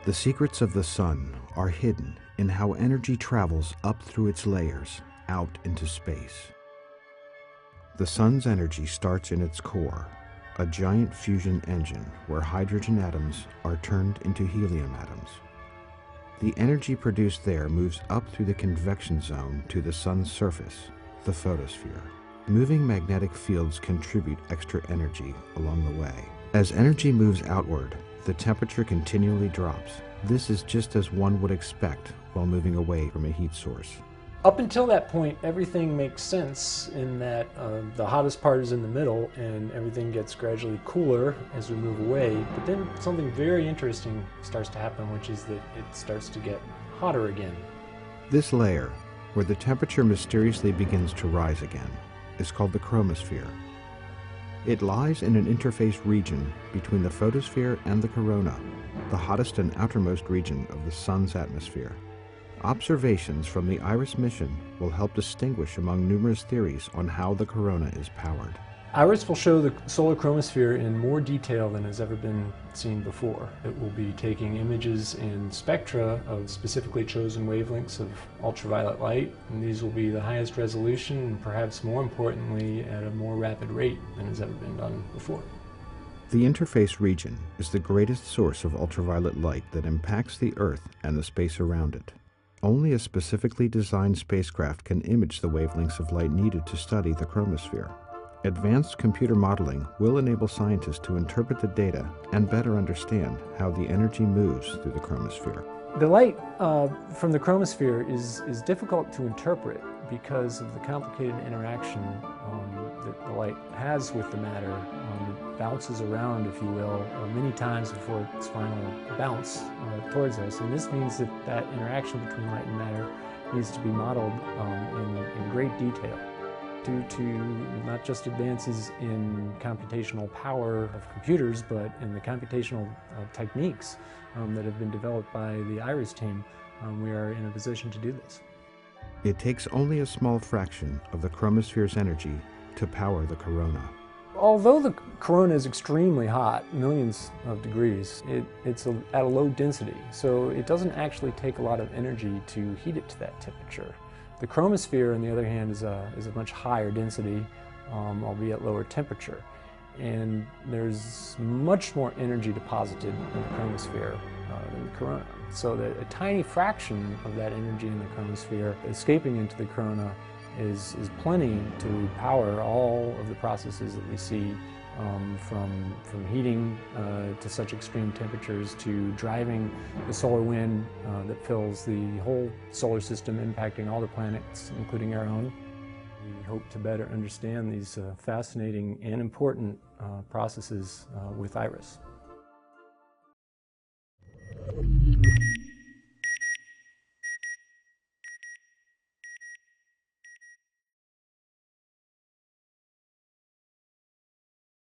The secrets of the sun are hidden in how energy travels up through its layers, out into space. The sun's energy starts in its core, a giant fusion engine where hydrogen atoms are turned into helium atoms. The energy produced there moves up through the convection zone to the sun's surface, the photosphere. Moving magnetic fields contribute extra energy along the way. As energy moves outward, the temperature continually drops. This is just as one would expect while moving away from a heat source. Up until that point, everything makes sense in that the hottest part is in the middle and everything gets gradually cooler as we move away. But then something very interesting starts to happen, which is that it starts to get hotter again. This layer, where the temperature mysteriously begins to rise again, is called the chromosphere. It lies in an interface region between the photosphere and the corona, the hottest and outermost region of the sun's atmosphere. Observations from the IRIS mission will help distinguish among numerous theories on how the corona is powered. IRIS will show the solar chromosphere in more detail than has ever been seen before. It will be taking images and spectra of specifically chosen wavelengths of ultraviolet light, and these will be the highest resolution and perhaps more importantly at a more rapid rate than has ever been done before. The interface region is the greatest source of ultraviolet light that impacts the Earth and the space around it. Only a specifically designed spacecraft can image the wavelengths of light needed to study the chromosphere. Advanced computer modeling will enable scientists to interpret the data and better understand how the energy moves through the chromosphere. The light from the chromosphere is difficult to interpret because of the complicated interaction that the light has with the matter. It bounces around, if you will, many times before its final bounce towards us. And this means that that interaction between light and matter needs to be modeled in great detail, due to not just advances in computational power of computers, but in the computational techniques that have been developed by the IRIS team. We are in a position to do this. It takes only a small fraction of the chromosphere's energy to power the corona. Although the corona is extremely hot, millions of degrees, it's at a low density, so it doesn't actually take a lot of energy to heat it to that temperature. The chromosphere, on the other hand, is a much higher density, albeit lower temperature. And there's much more energy deposited in the chromosphere than the corona. So that a tiny fraction of that energy in the chromosphere escaping into the corona is plenty to power all of the processes that we see, from heating to such extreme temperatures to driving the solar wind that fills the whole solar system, impacting all the planets, including our own. We hope to better understand these fascinating and important processes with IRIS.